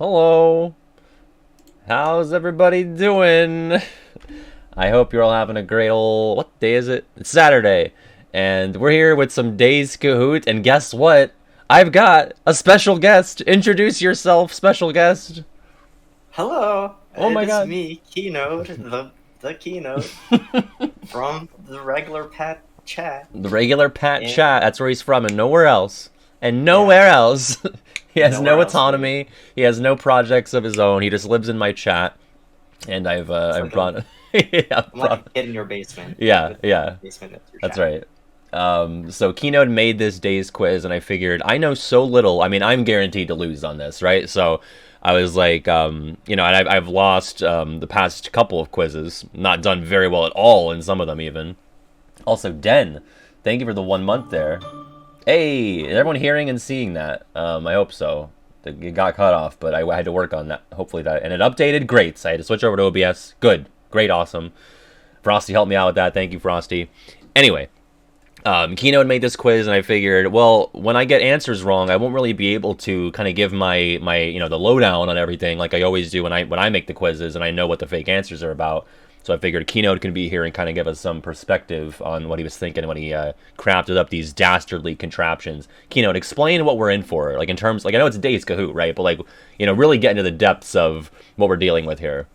Hello. How's everybody doing? I hope you're all having a great old... What day is it? It's Saturday. And we're here with some Days Kahoot. And guess what? I've got a special guest. Introduce yourself, special guest. Hello, Oh it my is god. me, Kinode, the Kinode from the regular pet chat. The regular Pat And Chat. That's where he's from and nowhere else. And yeah, nowhere else. He has no nowhere else really. autonomy. He has no projects of his own. He just lives in my chat. And It's I've like a brought... yeah, I've I'm like a brought... kid in your basement. Yeah, With yeah. basement that's your That's chat. right. So Kinode made this day's quiz, and I figured I know so little. I mean, I'm guaranteed to lose on this, right? So I was like, and I've lost the past couple of quizzes, not done very well at all in some of them even. Also, Den, thank you for the 1 month there. Hey, is everyone hearing and seeing that? I hope so. It got cut off, but I had to work on that. Hopefully that, and it updated. Great. So I had to switch over to OBS. Good, great, awesome. Frosty helped me out with that. Thank you, Frosty. Anyway, Keynote made this quiz, and I figured, well, when I get answers wrong, I won't really be able to kind of give my the lowdown on everything like I always do when I make the quizzes, and I know what the fake answers are about. So I figured Keynote can be here and kind of give us some perspective on what he was thinking when he crafted up these dastardly contraptions. Keynote, explain what we're in for, like in terms, like I know it's Days Kahoot, right? But like really get into the depths of what we're dealing with here.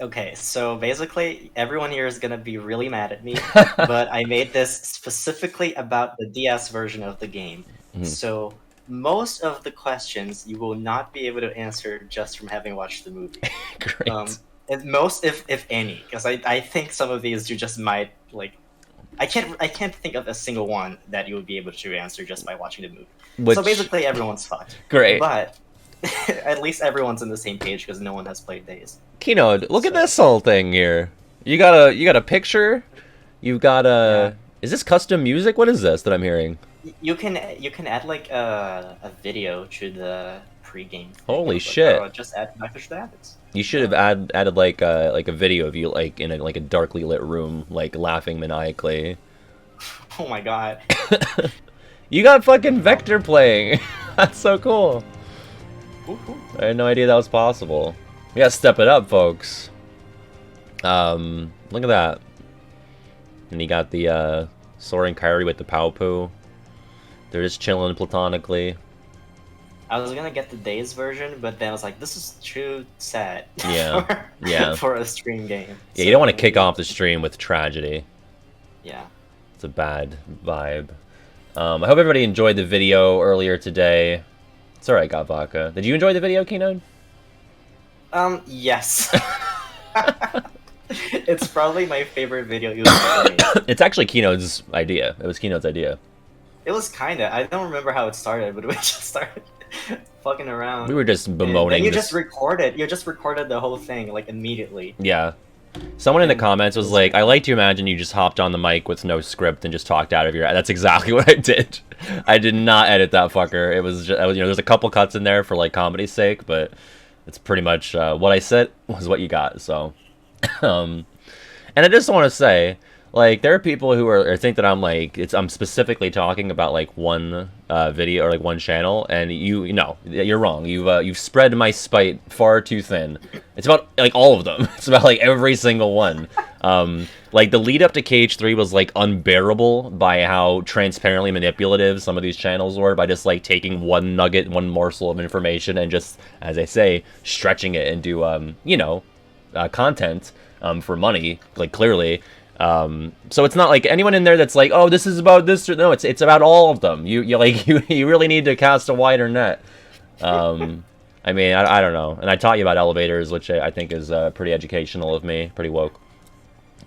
Okay, so basically everyone here is gonna be really mad at me, but I made this specifically about the DS version of the game. Mhm. So most of the questions you will not be able to answer just from having watched the movie. Great. At most, if any, because I think some of these you just might like. I can't think of a single one that you would be able to answer just by watching the movie. So Which basically, everyone's fucked. great. But at least everyone's on the same page because no one has played Days. Keynote, look at So this whole thing here. You got a picture. You've got yeah, a. Is this custom music? What is this that I'm hearing? you can add like a video to the pre-game thing. I Holy was like, shit! oh, just add Knife to Habits. You should have So added like a video of you like in a darkly lit room, like laughing maniacally. oh my god. You got fucking Vector playing. That's so cool. Woohoo. I had no idea that was possible. We gotta step it up, folks. Look at that. And you got the Soaring Kyrie with the Pow Poo. They're just chilling platonically. I was gonna get the Days version, but then I was like, this is too sad Yeah, yeah. for a stream game. Yeah, you don't want So to kick off the stream with tragedy. yeah. It's a bad vibe. I hope everybody enjoyed the video earlier today. It's alright, got vodka. Did you enjoy the video, Keynote? Yes. It's probably my favorite video you've ever made. It's actually Keynote's idea. It was Keynote's idea. It was kinda. I don't remember how it started, but we just started fucking We around. were just And then bemoaning you this. just recorded. You just recorded the whole thing like immediately. Yeah. Someone in the And comments it was was like, I like to imagine you just hopped on the mic with no script and just talked out of your... That's exactly what I did. I did not edit that fucker. It was just, there's a couple cuts in there for like comedy's sake, but it's pretty much what I said was what you got, so... Um, and I just want to say, like, there are people who are think that I'm like I'm specifically talking about like one video or like one channel, and you know you're wrong. You've spread my spite far too thin. It's about like all of them. It's about like every single one. Like the lead up to KH3 was like unbearable by how transparently manipulative some of these channels were by just like taking one nugget, one morsel of information, and just, as I say, stretching it into content for money, like clearly. So it's not like anyone in there that's like, oh, this is about this. No, it's about all of them. You like you really need to cast a wider net. I mean, I don't know. And I taught you about elevators, which I think is pretty educational of me, pretty woke.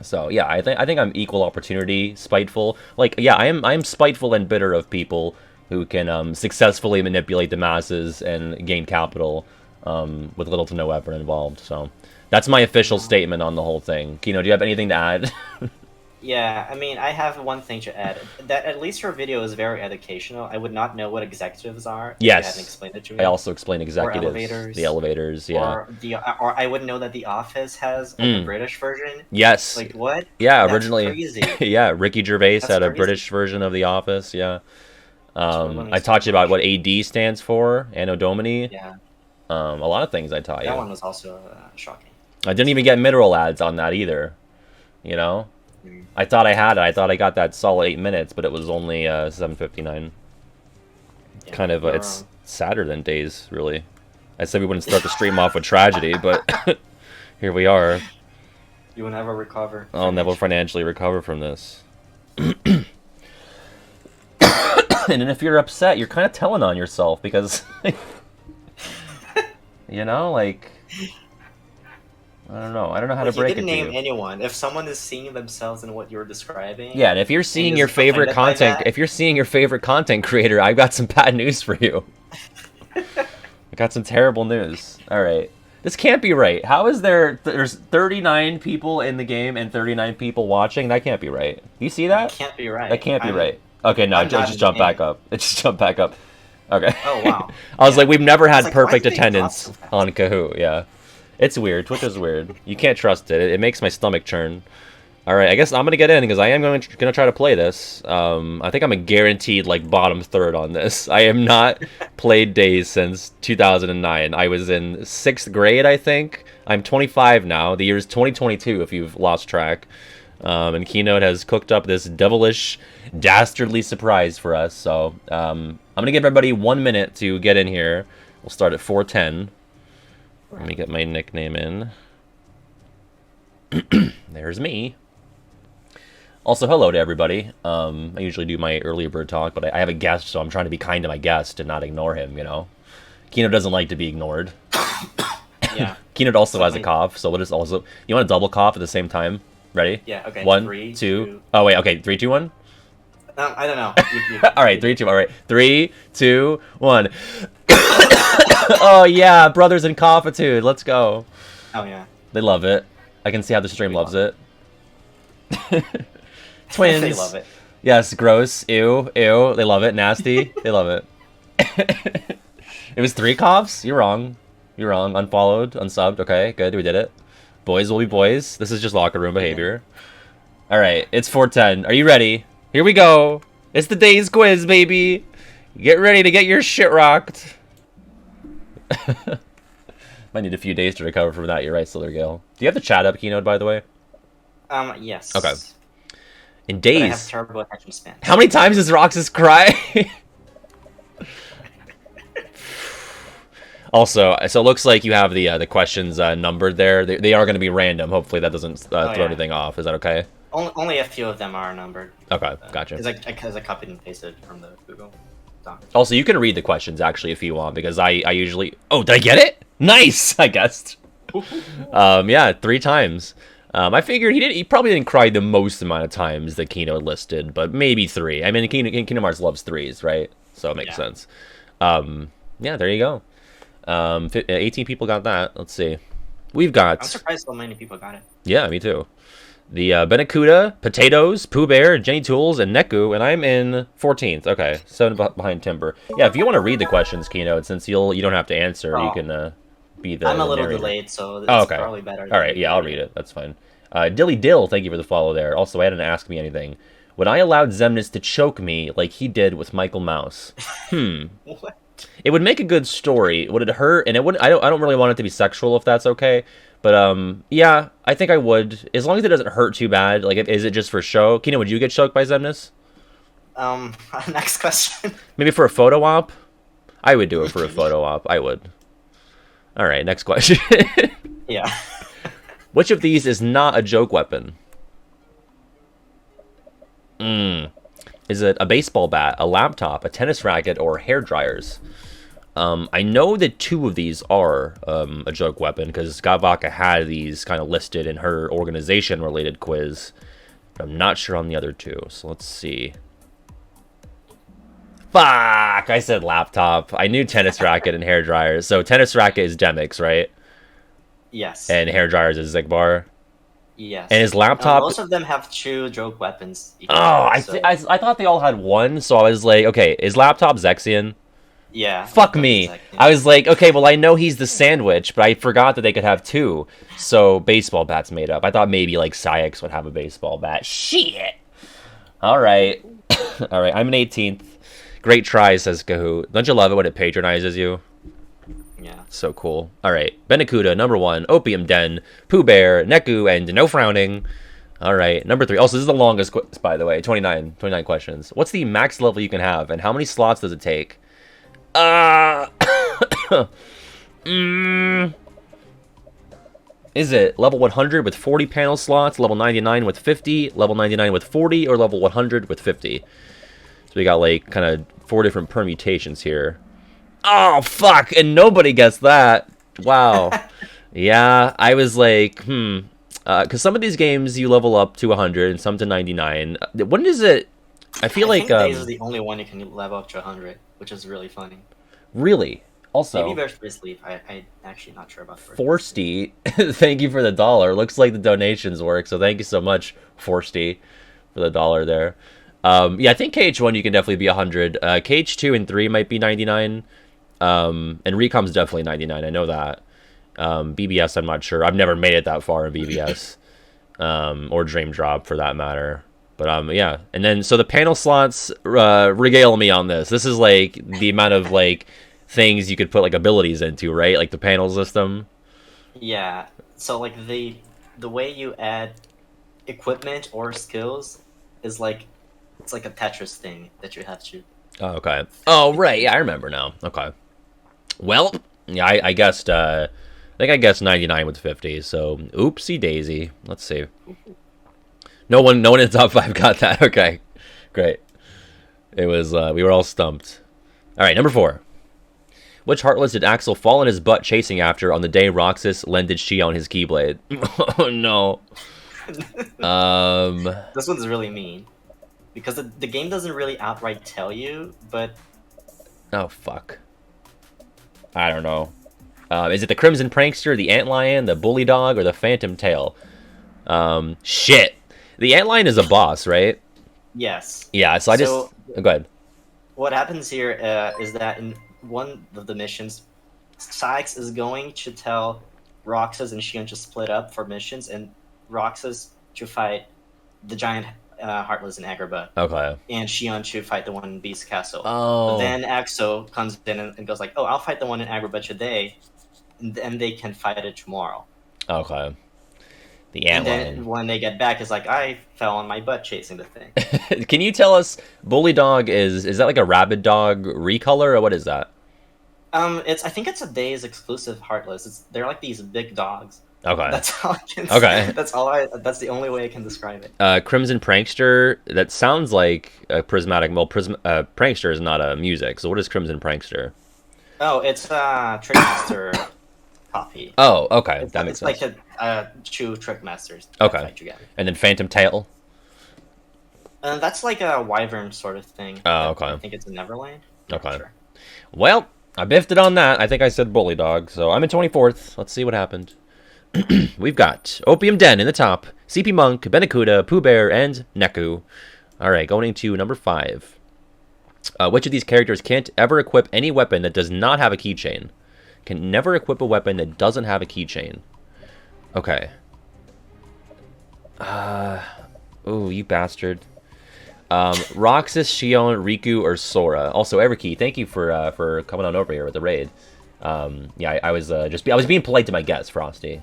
So yeah, I think I'm equal opportunity spiteful. Like yeah, I am spiteful and bitter of people who can successfully manipulate the masses and gain capital with little to no effort involved. So that's my official statement on the whole thing. Kino, do you have anything to add? Yeah, I mean, I have one thing to add. That at least your video is very educational. I would not know what executives are if you hadn't Yes, explained it to I me. also explain Or executives, the elevators, elevators. Yeah. or I wouldn't know that The Office has like a Mm. British version. Yes. Like what? Yeah. That's Originally, crazy. yeah. Ricky Gervais That's had a crazy. British version of The Office. Yeah. Totally I makes taught sense. you about what AD stands for, Anno Domini. Yeah. A lot of things I taught That you. one was also shocking. I didn't even get mid-roll ads on that either. You know, I thought I had it. I thought I got that solid 8 minutes, but it was only 7:59. Yeah, Kind of, you're it's wrong. sadder than days, really. I said we wouldn't start the stream off with tragedy, but here we are. You will never recover. I'll never financially recover from this. And if you're upset, you're kind of telling on yourself because, you know, like, I don't know. I don't know how to Like, you break it didn't to name you. anyone. If someone is seeing themselves in what you're describing, Yeah, and if you're seeing your is favorite offended by content, that- if you're seeing your favorite content creator, I've got some bad news for you. I got some terrible news. All right. This can't be right. How is there's 39 people in the game and 39 people watching? That can't be right. Do you see that? can't be right. That can't be right. Okay, no, I'm it not just in jumped the back game. up. It just jumped back up. Okay. Oh, wow. I was Yeah. like, we've never had like, why perfect did they drop attendance so fast? on Kahoot. Yeah. It's weird. Twitch is weird. You can't trust it. It makes my stomach churn. All right, I guess I'm gonna get in because I am gonna try to play this. I think I'm a guaranteed like bottom third on this. I am not played Days since 2009. I was in 6th grade, I think. I'm 25 now. The year is 2022, if you've lost track. And Kinode has cooked up this devilish, dastardly surprise for us. So I'm gonna give everybody 1 minute to get in here. We'll start at 4:10. Let me get my nickname in. There's me. Also, hello to everybody. I usually do my early bird talk, but I have a guest, so I'm trying to be kind to my guest and not ignore him, you know? Kino doesn't like to be ignored. Yeah. Kino also has a Something- cough, so we'll just also... You want to double cough at the same time? Ready? Yeah, okay. 1, 3, 2... Oh, wait, okay. 3, 2, 1? I don't know. All right, 3, 2, all right. 3, 2, 1. Oh, yeah, brothers in coffitude. Let's go. Oh, yeah. They love it. I can see how the stream We loves love it. Twins. They love it. Yes, gross. Ew, ew. They love it. Nasty. They love it. It was 3 coughs? You're wrong. You're wrong. Unfollowed, unsubbed. Okay, good. We did it. Boys will be boys. This is just locker room behavior. All right, it's 4:10. Are you ready? Here we go. It's the day's quiz, baby. Get ready to get your shit rocked. Might need a few days to recover from that. You're right, Slithergale. Do you have the chat up, Kinode, by the way? Yes. Okay. In But I have days. terrible attention span. How many times does Roxas cry? Also, so it looks like you have the questions numbered there. They are going to be random. Hopefully that doesn't throw yeah. anything off. Is that okay? Only a few of them are numbered. Okay, gotcha. Because I copied and pasted from the Google Doc. Also, you can read the questions actually if you want, because I usually... Oh, did I get it? Nice, I guessed. Yeah, 3 times. I figured he probably didn't cry the most amount of times that Kino listed, but maybe 3. I mean, Kingdom Hearts loves 3s, right? So it makes sense. Yeah, there you go. 18 people got that. Let's see. We've got... I'm surprised so many people got it. Yeah, me too. The Benacuda, Potatoes, Pooh Bear, Jenny Tools, and Neku, and I'm in 14th. Okay, 7 behind Timber. Yeah, if you want to read the questions, Keynote, since you don't have to answer, you can be the I'm a little narrator. delayed, so it's Okay. probably better. All right, yeah, I'll read it. That's fine. Dilly Dill, thank you for the follow there. Also, I hadn't asked me anything. When I allowed Zemnis to choke me like he did with Michael Mouse, What? it would make a good story. Would it hurt? And it would. I don't really want it to be sexual, if that's okay. But yeah, I think I would, as long as it doesn't hurt too bad. Like, is it just for show? Kino, would you get choked by Zemnis? Next question. Maybe for a photo op? I would do it for a photo op. I would. All right, next question. Yeah. Which of these is not a joke weapon? Is it a baseball bat, a laptop, a tennis racket, or hair dryers? I know that 2 of these are a joke weapon because Gavaka had these kind of listed in her organization-related quiz. But I'm not sure on the other 2, so let's see. Fuck! I said laptop. I knew tennis racket and hair dryers. So tennis racket is Demix, right? Yes. And hair dryers is Zigbar. Yes. And his laptop... Most of them have 2 joke weapons. Oh, so- I thought they all had 1, so I was like, okay, is laptop Zexion? Yeah. Fuck me. I was like, okay, well, I know he's the sandwich, but I forgot that they could have 2. So baseball bat's made up. I thought maybe like Syx would have a baseball bat. Shit. All right. All right. I'm an 18th. Great try, says Kahoot. Don't you love it when it patronizes you? Yeah. So cool. All right, Benacuda, number 1, Opium Den, Pooh Bear, Neku, and No Frowning. All right, number 3. Also, this is the longest quiz, by the way. 29 questions. What's the max level you can have, and how many slots does it take? Is it level 100 with 40 panel slots, level 99 with 50, level 99 with 40, or level 100 with 50? So we got like kind of 4 different permutations here. Oh, fuck, and nobody gets that. Wow. Yeah, I was like, because some of these games you level up to 100 and some to 99. When is it? I feel I like think Days is the only one you can level up to 100, which is really funny. really. Also, Maybe Bear's Free Sleep. I actually not sure about Forsty, thank you for the $1. Looks like the donations work, so thank you so much, Forsty, for the $1 there. Yeah, I think KH1 you can definitely be 100. KH2 and 3 might be 99. And Recom's definitely 99. I know that. BBS, I'm not sure. I've never made it that far in BBS, or Dream Drop for that matter. But yeah. And then so the panel slots, regale me on this. This is like the amount of like things you could put like abilities into, right? Like the panel system. Yeah. So like the way you add equipment or skills is like it's like a Tetris thing that you have to. Oh, okay. Oh, right. Yeah, I remember now. Okay. Well, yeah, I guessed. I think I guessed 99 with 50. So, oopsie daisy. Let's see. No one in the top 5 got that. Okay, great. It was. We were all stumped. All right, number 4. Which Heartless did Axel fall on his butt chasing after on the day Roxas lended Shion his Keyblade? Oh no. This one's really mean because the game doesn't really outright tell you, but oh fuck. I don't know. Is it the Crimson Prankster, the Antlion, the Bully Dog, or the Phantom Tail? Shit. The Antlion is a boss, right? yes. Yeah. So I just go ahead. What happens here is that in one of the missions, Sykes is going to tell Roxas and Shion to split up for missions, and Roxas to fight the giant Heartless in Agrabah. Okay. And Shion to fight the one in Beast Castle. Oh. But then Axo comes in and goes like, "Oh, I'll fight the one in Agrabah today, and then they can fight it tomorrow." Okay. The And Antlion. then when they get back, it's like I fell on my butt chasing the thing. Can you tell us, Bully Dog is that like a Rabid Dog recolor, or what is that? I think it's a Days exclusive Heartless. They're like these big dogs. Okay. That's all I can. Okay. That's the only way I can describe it. Crimson Prankster. That sounds like a prismatic. Well, Prankster is not a music. So what is Crimson Prankster? Oh, it's Trickmaster copy. Oh, okay, that makes sense. It's like two Trickmasters. Okay. And then Phantom Tail. That's like a Wyvern sort of thing. Oh, okay. I think it's in Neverland. Okay. Sure. Well, I biffed it on that. I think I said Bully Dog, so I'm in 24th. Let's see what happened. We've got Opium Den in the top, CP Monk, Benacuda, Pooh Bear, and Neku. All right, going into number 5. Which of these characters can't ever equip any weapon that does not have a keychain? Can never equip a weapon that doesn't have a keychain. Okay. Oh, you bastard. Roxas, Shion, Riku, or Sora. Also, Everkey, thank you for coming on over here with the raid. Yeah, I was I was being polite to my guest, Frosty,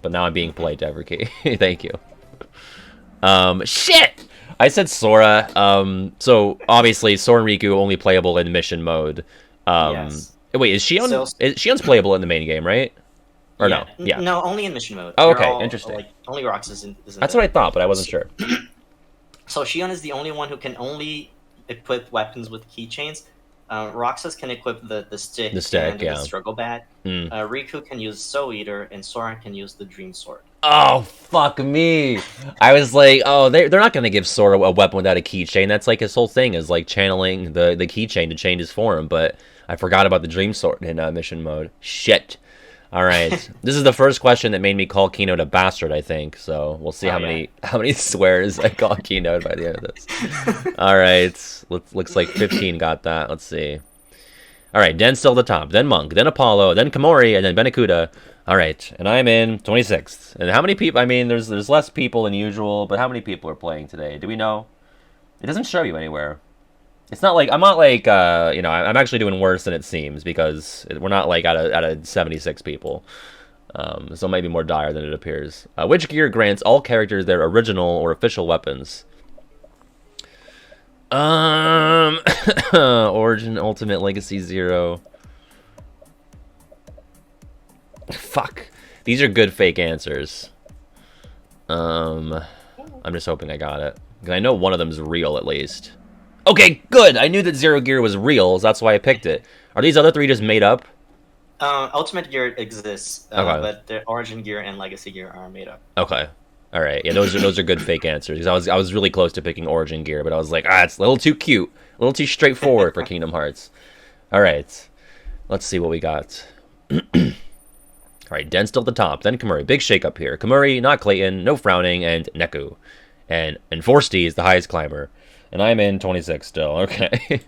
but now I'm being polite to Everkey. Thank you. Shit! I said Sora. So obviously Sora and Riku only playable in mission mode. Yes. Wait, is Shion? Shion's playable in the main game, right? Or yeah. no? Yeah. No, only in mission mode. Oh, okay, interesting. Like, only Roxas isn't. That's what I thought, but I wasn't sure. So Shion is the only one who can only equip weapons with keychains. Roxas can equip the stick, and yeah. the struggle bat. Riku can use Soul Eater, and Sora can use the Dream Sword. Oh, fuck me. I was like, oh, they're not going to give Sora a weapon without a keychain. That's like his whole thing is like channeling the keychain to change his form, but I forgot about the Dream Sword in mission mode. Shit. All right. This is the first question that made me call Kinode a bastard, I think. So we'll see how many swears I call Kinode by the end of this. All right. Looks like 15 got that. Let's see. All right. Den's still at the top. Then Monk. Then Apollo. Then Komori. And then Benacuda. All right. And I'm in 26th. And how many people? I mean, there's less people than usual, but how many people are playing today? Do we know? It doesn't show you anywhere. It's not like I'm not like you know, I'm actually doing worse than it seems because we're not like at a 76 people. So it might be more dire than it appears. Which gear grants all characters their original or official weapons? Origin, Ultimate, Legacy, Zero. Fuck. These are good fake answers. I'm just hoping I got it. Because I know one of them's real at least. Okay, good! I knew that Zero Gear was real, so that's why I picked it. Are these other three just made up? Ultimate Gear exists, Okay. but the Origin Gear and Legacy Gear are made up. Okay. All right. Yeah, those are good fake answers. Because I was really close to picking Origin Gear, but I was like, it's a little too cute, a little too straightforward for Kingdom Hearts. All right. Let's see what we got. All right, Den still at the top. Then Kamuri. Big shake up here. Kamuri, not Clayton, no frowning, and Neku. And Forsty is the highest climber. And I'm in 26 still. Okay.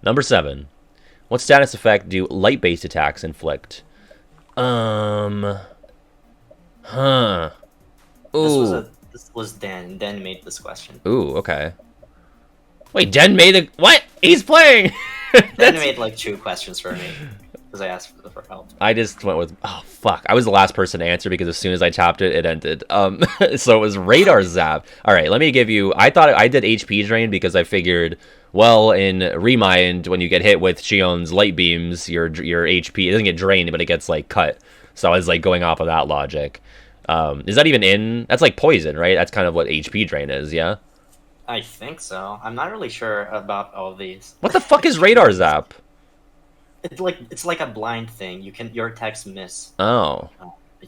Number 7. What status effect do light-based attacks inflict? Huh. Ooh. This was Dan. Dan made this question. Ooh, okay. Wait, Den made a... What? He's playing! Dan made like 2 questions for me. Because I asked for help. I just went with... Oh, fuck. I was the last person to answer because as soon as I tapped it, it ended. So it was Radar Zap. All right, let me give you... I thought I did HP Drain because I figured... Well, in Remind, when you get hit with Shion's light beams, your HP... It doesn't get drained, but it gets, like, cut. So I was, like, going off of that logic. Is that even in... That's, like, poison, right? That's kind of what HP Drain is, yeah? I think so. I'm not really sure about all of these. What the fuck is Radar Zap? It's like a blind thing. Your attacks miss. Oh.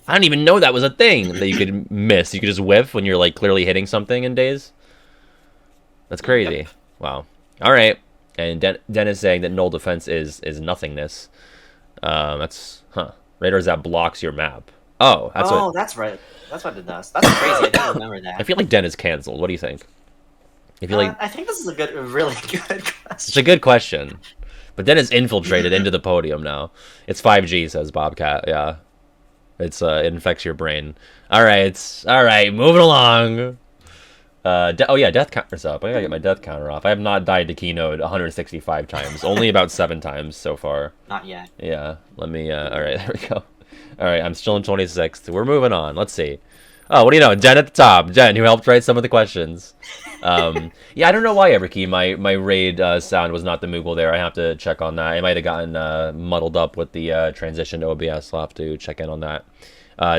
I didn't even know that was a thing that you could miss. You could just whiff when you're like clearly hitting something in days. That's crazy. Yep. Wow. All right. And Den is saying that null defense is nothingness. That's Radar Zap blocks your map. Oh, that's right. That's what it does. That's crazy. I don't remember that. I feel like Den is canceled. What do you think? I feel like I think this is a really good question. it's a good question. But Den is infiltrated into the podium now. It's 5G, says Bobcat. Yeah. It infects your brain. All right, moving along. Oh yeah, death counter's up. I gotta get my death counter off. I have not died to Kinode 165 times. Only about 7 times so far. Not yet. Yeah, let me, all right, there we go. All right, I'm still in 26th. We're moving on. Let's see. Oh, what do you know? Jen at the top. Jen, who helped write some of the questions. Yeah, I don't know why, Everkey, my raid sound was not the Moogle there. I have to check on that. I might have gotten muddled up with the transition to OBS. I'll have to check in on that.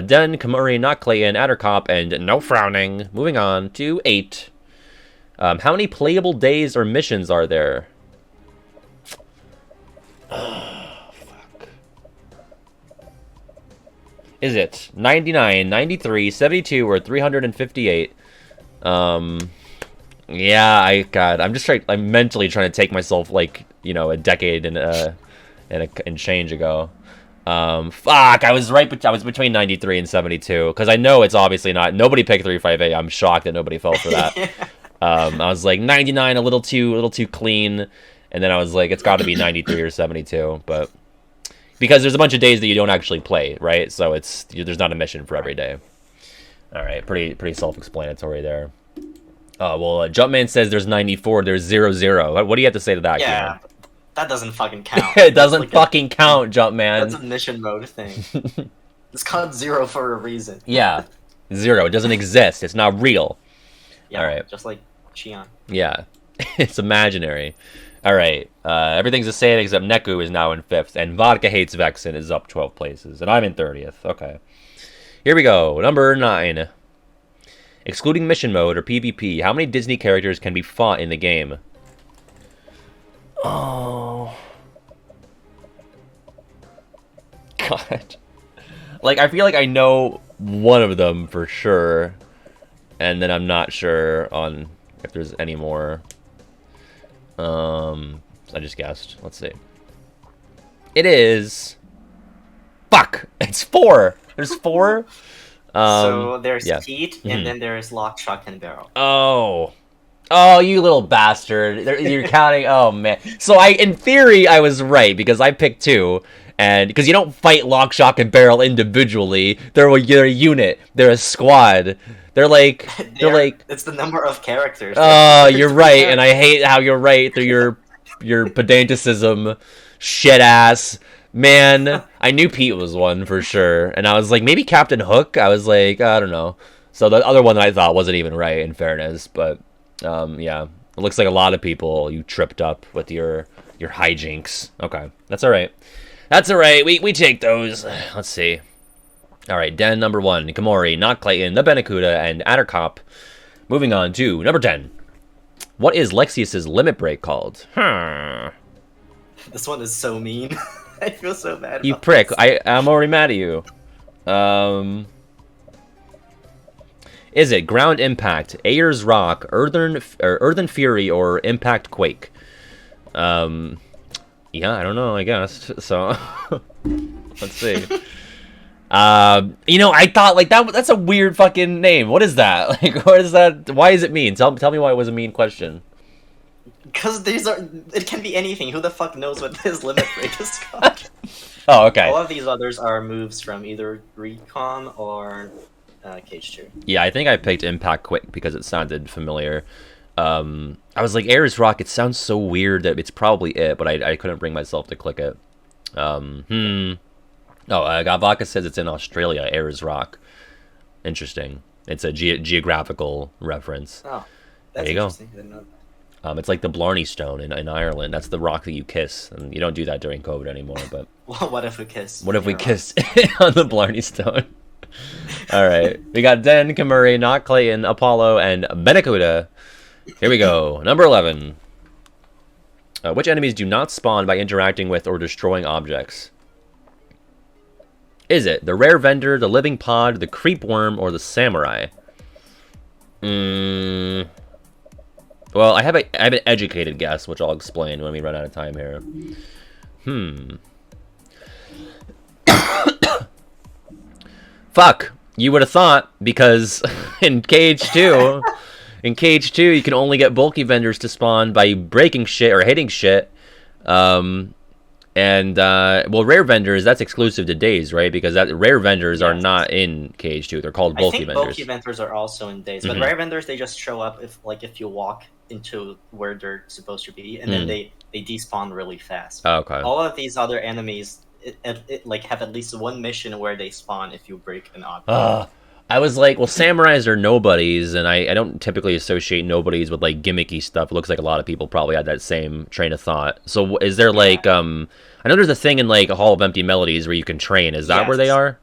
Den, Kamuri, not Clayton, Addercop, and no frowning. Moving on to 8. How many playable days or missions are there? Is it 99, 93, 72, or 358? Yeah, I'm mentally trying to take myself like, you know, a decade and change ago. Fuck, I was between 93 and 72 because I know it's obviously not. Nobody picked 358. I'm shocked that nobody fell for that. I was like 99, a little too clean, and then I was like, it's got to be 93 or 72, but. Because there's a bunch of days that you don't actually play, right? So there's not a mission for every day. All right, pretty self-explanatory there. Well, Jumpman says there's 94, there's 00. What do you have to say to that? Yeah, Kieran? that doesn't fucking count. It doesn't fucking count, Jumpman. That's a mission mode thing. It's called 0 for a reason. Yeah, 0. It doesn't exist. It's not real. Yeah, all right. Just like Xion. Yeah, it's imaginary. All right, everything's the same except Neku is now in 5th, and Vodka Hates Vexen is up 12 places, and I'm in 30th. Okay. Here we go. Number 9. Excluding mission mode or PvP, how many Disney characters can be fought in the game? Oh. God. Like, I feel like I know one of them for sure, and then I'm not sure on if there's any more. I just guessed. Let's see. It is... Fuck! It's 4! There's 4? So there's yeah. Pete, and then there's Lock, Shock, and Barrel. Oh. Oh, you little bastard. You're counting... Oh, man. So in theory, I was right, because I picked 2. And because you don't fight Lock, Shock, and Barrel individually. They're a unit. They're a squad. They're like they're like It's the number of characters. oh, you're There's three right, and I characters. hate how you're right through your pedanticism, shit ass. Man, I knew Pete was one for sure, and I was like maybe Captain Hook. I was like I don't know. So the other one that I thought wasn't even right in fairness, but yeah, it looks like a lot of people you tripped up with your hijinks. Okay, that's all right. That's all right. We take those. Let's see. All right, Den number 1, Komori, Not Clayton, The Benacuda, and Attercop. Moving on to number 10. What is Lexius's limit break called? This one is so mean. I feel so bad. You About prick. this. I'm already mad at you. Is it Ground Impact, Ayers Rock, Earthen Fury, or Impact Quake? Yeah, I don't know, I guess. So, let's see. I thought like that's a weird fucking name. What is that? Like, what is that? Why is it mean? Tell me why it was a mean question. Because it can be anything. Who the fuck knows what his limit break is called? Oh, okay. All of these others are moves from either Recon or Cage 2. Yeah, I think I picked Impact Quick because it sounded familiar. I was like, Ayers Rock, it sounds so weird that it's probably it, but I couldn't bring myself to click it. Gavaka says it's in Australia, Ayers Rock. Interesting. It's a geographical reference. Oh, that's there you interesting. I didn't know that. It's like the Blarney Stone in Ireland. That's the rock that you kiss, and you don't do that during COVID anymore. But Well, what if we kiss? what if we kissed on the Blarney Stone? All right, we got Den, Komori, Not Clayton, Apollo, and Benacuda. Here we go. Number 11. Which enemies do not spawn by interacting with or destroying objects? Is it the Rare Vendor, the Living Pod, the Creep Worm, or the Samurai? Well, I have an educated guess, which I'll explain when we run out of time here. Fuck. You would have thought, because in Cage 2, you can only get bulky vendors to spawn by breaking shit or hitting shit. Rare vendors, that's exclusive to Days, right? Because rare vendors are not in Cage 2. They're called bulky vendors. Bulky vendors are also in Days, but rare vendors, they just show up if you walk into where they're supposed to be, and then they despawn really fast. Oh, okay. All of these other enemies like have at least one mission where they spawn if you break an object. I was like, well, samurais are nobodies, and I don't typically associate nobodies with like gimmicky stuff. It looks like a lot of people probably had that same train of thought. So is there like I know there's a thing in like a Hall of Empty Melodies where you can train. Is that where they are?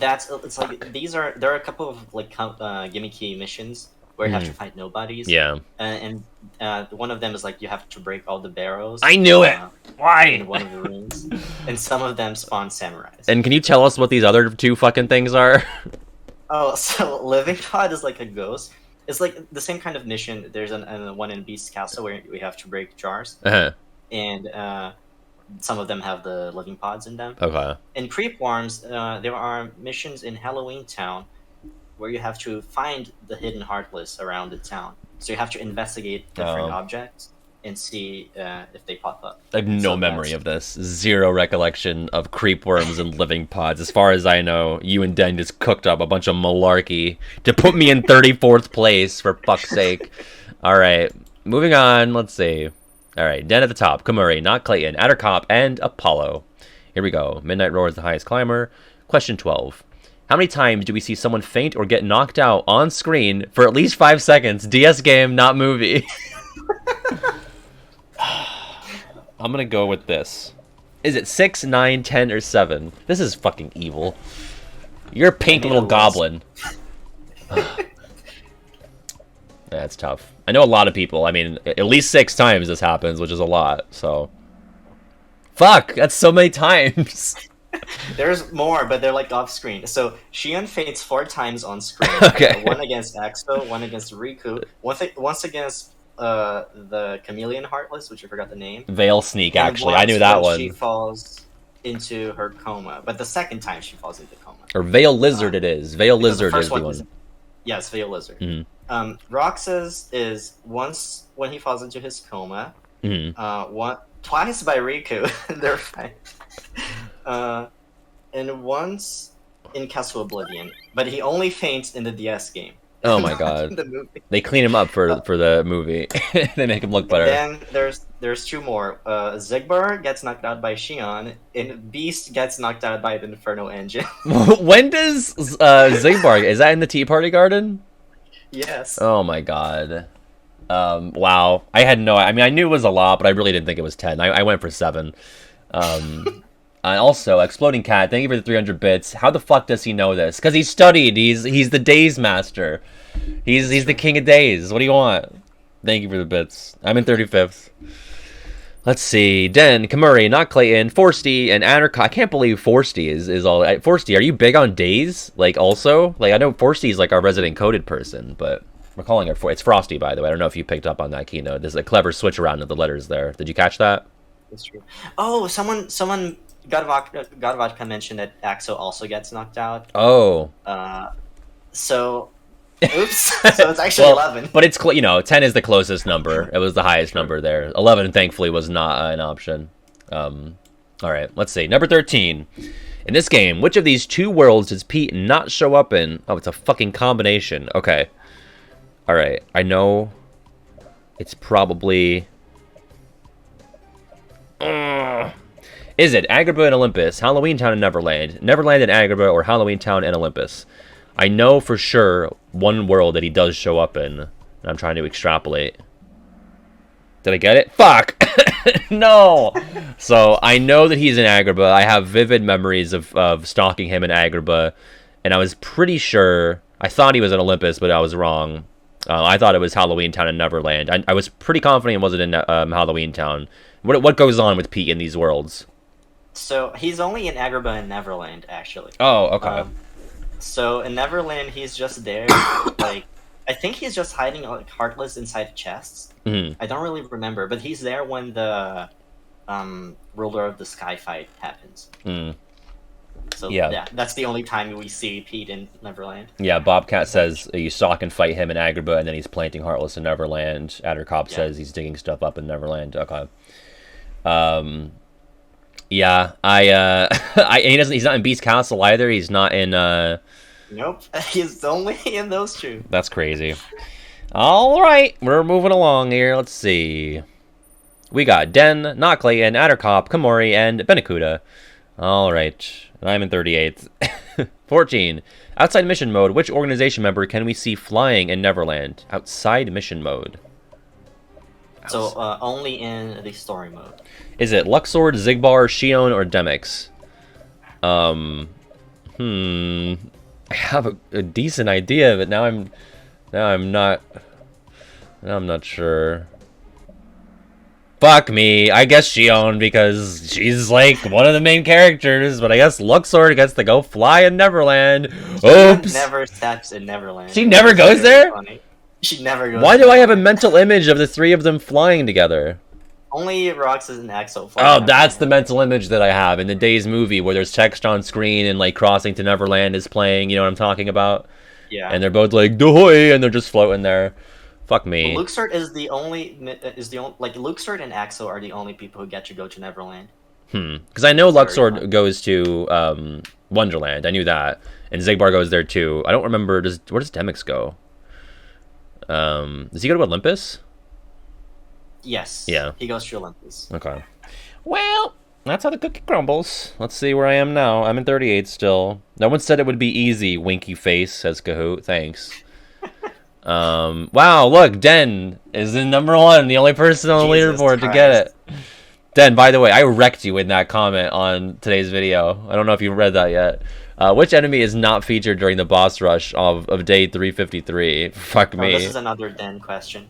It's like there are a couple of like gimmicky missions where you have to fight nobodies. Yeah. And one of them is like you have to break all the barrows. I knew it. Why? In one of the rooms. And some of them spawn samurais. And can you tell us what these other two fucking things are? Oh, so Living Pod is like a ghost. It's like the same kind of mission. There's one in Beast Castle where we have to break jars. And some of them have the living pods in them. Okay. In Creep Worms, there are missions in Halloween Town where you have to find the hidden Heartless around the town. So you have to investigate different objects and see if they pop up. I have no memory of this. Zero recollection of Creep Worms and Living Pods. As far as I know, you and Den just cooked up a bunch of malarkey to put me in 34th place, for fuck's sake. All right, moving on. Let's see. All right, Den at the top. Komori, Not Clayton, Attercop, and Apollo. Here we go. Midnight Roar is the highest climber. Question 12. How many times do we see someone faint or get knocked out on screen for at least 5 seconds? DS game, not movie. I'm gonna go with this. Is it 6, 9, 10, or 7? This is fucking evil. You're a pink little goblin. That's tough. I know a lot of people. I mean, at least 6 times this happens, which is a lot, so... Fuck! That's so many times! There's more, but they're like off screen. So Shion faints 4 times on screen. Okay. One against Axo, one against Riku, once against the Chameleon Heartless, which I forgot the name. Veil Sneak, And actually. I knew that one. She falls into her coma, but the second time she falls into coma. Or Veil Lizard it is. Veil Lizard the is the one. one. Yes, Veil Lizard. Mm-hmm. Roxas is once when he falls into his coma. Mm-hmm. Twice by Riku. They're fine. And once in Castle Oblivion, but he only faints in the DS game. Oh my not god. in the movie. They clean him up for the movie. They make him look And better. then there's two more. Zigbar gets knocked out by Shion, and Beast gets knocked out by the Inferno Engine. When does Zigbar, is that in the Tea Party Garden? Yes. Oh my god. Wow. I had no, I mean, I knew it was a lot, but I really didn't think it was 10. I went for 7. And also, Exploding Cat, thank you for the 300 bits. How the fuck does he know this? Because he studied. He's the Days Master. He's the king of days. What do you want? Thank you for the bits. I'm in 35th. Let's see. Den, Kamuri, Not Clayton, Forsty, and Anarch. I can't believe Forsty is all. Forsty, are you big on days? Like, also? Like, I know Forsty's like our resident coded person, but we're calling it it's Frosty, by the way. I don't know if you picked up on that keynote. There's a clever switch around of the letters there. Did you catch that? That's true. Oh, someone Godvodka mentioned that Axo also gets knocked out. Oh. So oops. So it's actually 11. But it's 10 is the closest number. It was the highest number there. 11, thankfully, was not an option. All right, let's see. Number 13. In this game, which of these 2 worlds does Pete not show up in? Oh, it's a fucking combination. Okay. All right, I know it's probably... Is it Agrabah and Olympus, Halloween Town and Neverland, Neverland and Agrabah, or Halloween Town and Olympus? I know for sure one world that he does show up in, and I'm trying to extrapolate. Did I get it? Fuck! No! So, I know that he's in Agrabah. I have vivid memories of stalking him in Agrabah, and I was pretty sure... I thought he was in Olympus, but I was wrong. I thought it was Halloween Town and Neverland. I was pretty confident it wasn't in Halloween Town. What goes on with Pete in these worlds? So he's only in Agrabah and Neverland, actually. Oh, okay. So in Neverland, he's just there. Like, I think he's just hiding like Heartless inside chests. Mm-hmm. I don't really remember, but he's there when the Ruler of the Sky fight happens. Mm. So yeah, that's the only time we see Pete in Neverland. Yeah, Bobcat says you stalk and fight him in Agrabah, and then he's planting Heartless in Neverland. Addercop says he's digging stuff up in Neverland. Okay. Yeah, he's not in Beast Castle either. He's not in Nope, he's only in those 2. That's crazy. All right, we're moving along here. Let's see. We got Den, Not Clayton, Addercop, Kamori, and Benacuda. All right, I'm in 38th. 14. Outside mission mode. Which organization member can we see flying in Neverland? Outside mission mode. So only in the story mode. Is it Luxord, Zigbar, Shion, or Demix? I have a decent idea, but now I'm not sure. Fuck me. I guess Shion because she's like one of the main characters, but I guess Luxord gets to go fly in Neverland. Oops. She never steps in Neverland. She never goes there? Funny. She never goes. Why do I have a mental image of the 3 of them flying together? Only Roxas and Axel. Oh, that's the mental image that I have in the Days movie where there's text on screen and like Crossing to Neverland is playing. You know what I'm talking about? Yeah. And they're both like "Dohoy," and they're just floating there. Fuck me. Luxord is the only like Luxord and Axel are the only people who get to go to Neverland. Because I know Luxord goes to Wonderland. I knew that, and Zigbar goes there too. I don't remember. Where does Demix go? Does he go to Olympus? Yes. Yeah. He goes to Olympus. Okay. Well, that's how the cookie crumbles. Let's see where I am now. I'm in 38 still. No one said it would be easy, winky face, says Kahoot. Thanks. Wow, look, Den is in number 1, the only person on the leaderboard to get it. Den, by the way, I wrecked you in that comment on today's video. I don't know if you read that yet. Which enemy is not featured during the boss rush of day 353? Fuck me. This is another Den question.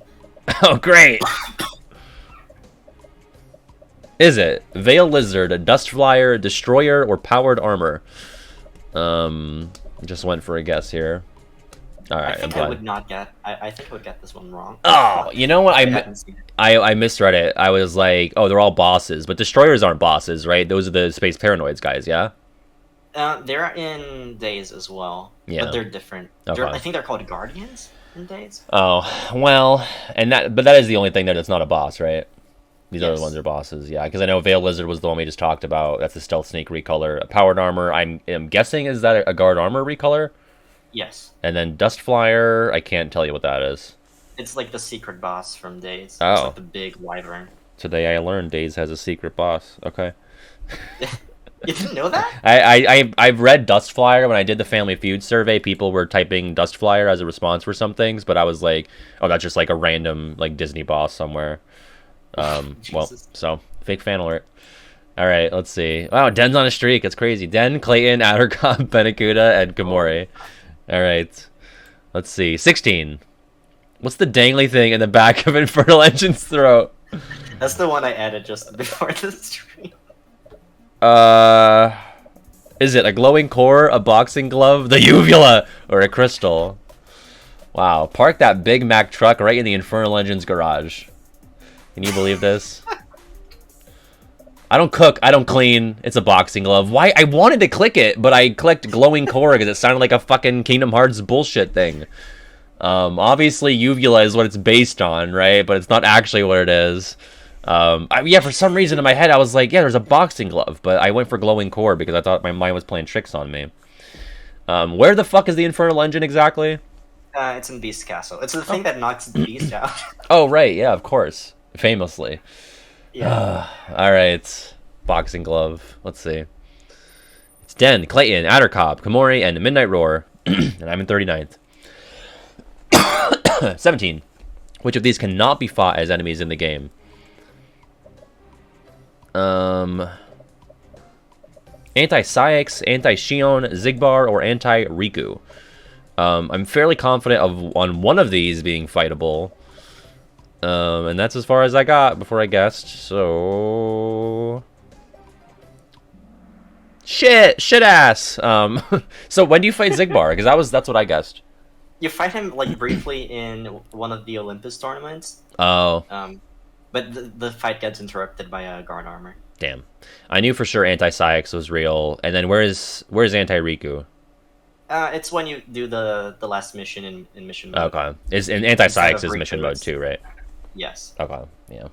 Oh, great. Is it Veil Lizard, Dust Flyer, Destroyer, or Powered Armor? Just went for a guess here. All right, I think I would not get. I think I would get this one wrong. Oh, you know what? I misread it. I was like, oh, they're all bosses, but Destroyers aren't bosses, right? Those are the Space Paranoids guys, yeah? They're in Days as well, yeah, but they're different. Okay. I think they're called Guardians in Days. Oh, well, but that is the only thing that's not a boss, right? These Yes. other ones are bosses, yeah. Because I know Veil Lizard was the one we just talked about. That's a Stealth Snake recolor. A Powered Armor, I'm guessing, is that a Guard Armor recolor? Yes. And then Dust Flyer, I can't tell you what that is. It's like the secret boss from Days. It's Oh, like the big wyvern. today I learned Days has a secret boss. Okay. You didn't know that? I've read Dust Flyer when I did the Family Feud survey. People were typing Dust Flyer as a response for some things, but I was like, oh, that's just like a random like Disney boss somewhere. Well, Jesus. so fake fan alert. All right, let's see. Wow, Den's on a streak. It's crazy. Den, Clayton, Addercop, Benacuda, and Gamori. All right, let's see. 16. What's the dangly thing in the back of Infernal Engine's throat? That's the one I added just before the stream. Uh, is it a glowing core, a boxing glove, the uvula, or a crystal? Wow, park that Big Mac truck right in the Infernal Engine's garage. Can you believe this? I don't cook, I don't clean. It's a boxing glove. Why? I wanted to click it, but I clicked glowing core because it sounded like a fucking Kingdom Hearts bullshit thing. Obviously uvula is what it's based on, right? But it's not actually what it is. Yeah, for some reason in my head I was like, yeah, there's a boxing glove, but I went for glowing core because I thought my mind was playing tricks on me. Where the fuck is the Infernal Engine exactly? It's in Beast Castle. It's the thing that knocks the beast out. Oh, right, yeah, of course. Famously. Yeah. Alright. Boxing glove. Let's see. It's Den, Clayton, Addercop, Komori, and Midnight Roar. And I'm in 39th. 17. Which of these cannot be fought as enemies in the game? Anti-Saix, Anti-Shion, Zigbar, or Anti-Riku. I'm fairly confident on one of these being fightable. And that's as far as I got before I guessed, so... Shit ass! So when do you fight Zigbar? Because that's what I guessed. You fight him like briefly in one of the Olympus tournaments. Oh. But the fight gets interrupted by a guard armor. Damn. I knew for sure Anti-Saix was real. And then where's Anti-Riku? It's when you do the last mission in mission mode. Okay. And Anti-Saix is mission mode too, right? Yes. Okay, yeah.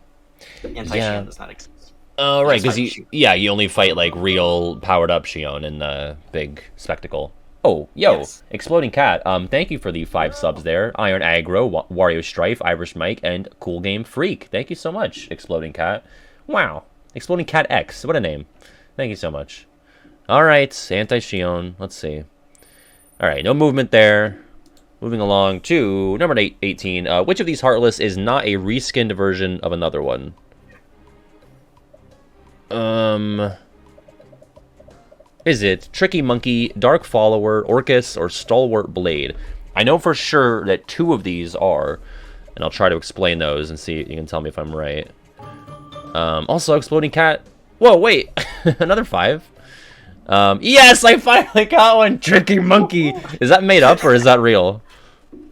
Anti-Shion does not exist. Oh, right, because you only fight like real powered up Shion in the big spectacle. Oh, yo, Yes. Exploding Cat. Thank you for the 5 subs there. Iron Aggro, Wario Strife, Irish Mike, and Cool Game Freak. Thank you so much, Exploding Cat. Wow. Exploding Cat X. What a name. Thank you so much. Alright, Anti-Shion. Let's see. Alright, no movement there. Moving along to number 18. Which of these Heartless is not a reskinned version of another one? Is it Tricky Monkey, Dark Follower, Orcus, or Stalwart Blade? I know for sure that 2 of these are, and I'll try to explain those and see. You can tell me if I'm right. Also, Exploding Cat. Whoa, wait, another 5. Yes, I finally got one. Tricky Monkey. Is that made up or is that real?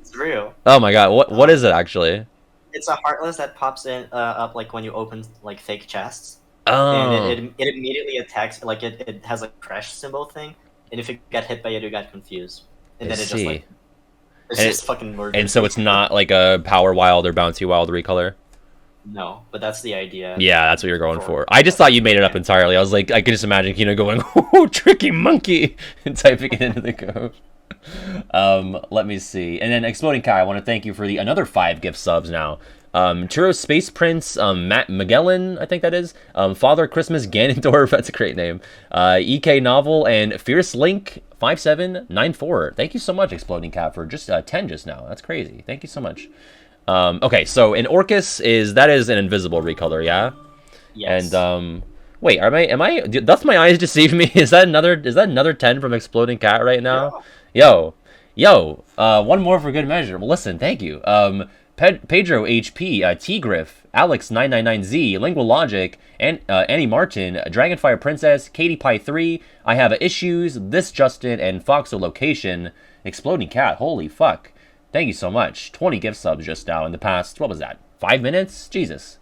It's real. Oh my god, what is it actually? It's a Heartless that pops in up like when you open like fake chests. Oh. And it immediately attacks, like it has a crash symbol thing, and if you get hit by it, you got confused. And then it just like... It's just fucking murder. And so it's not like a Power Wild or Bouncy Wild recolor? No, but that's the idea. Yeah, that's what you're going for. I just thought you made it up entirely. I was like, I could just imagine Kino going, oh, Tricky Monkey, and typing it into the code. Let me see. And then Exploding Kai, I want to thank you for another 5 gift subs now. Churro Space Prince, Matt Magellan, I think that is. Father Christmas Ganondorf, that's a great name. EK Novel, and Fierce Link 5794. Thank you so much, Exploding Cat, for just 10 just now. That's crazy. Thank you so much. Okay, so an Orcus is an invisible recolor, yeah? Yes. And wait, that's my eyes deceiving me. Is that another 10 from Exploding Cat right now? Yo, one more for good measure. Well, listen, thank you. Pedro HP, T-Griff, Alex999Z, Lingual Logic, and Annie Martin, Dragonfire Princess, Katie Pie 3, I Have Issues, This Justin, and Foxo Location, Exploding Cat, holy fuck. Thank you so much. 20 gift subs just now in the past, what was that, 5 minutes? Jesus.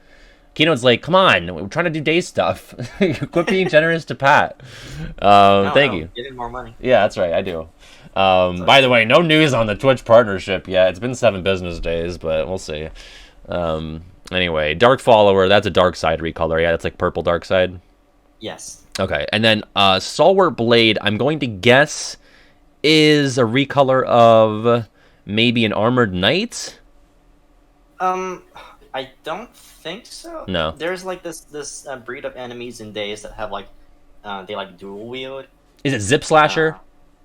Kinode's like, come on, we're trying to do day stuff. Quit being generous to Pat. Thank you. Getting more money. Yeah, that's right, I do. By the way, no news on the Twitch partnership yet. It's been 7 business days, but we'll see. Anyway, Dark Follower, that's a dark side recolor. Yeah, that's like purple dark side. Yes. Okay, and then Stalwart Blade, I'm going to guess is a recolor of maybe an armored knight. I don't think so. No. There's like this breed of enemies in Days that have like they like dual wield. Is it Zip Slasher?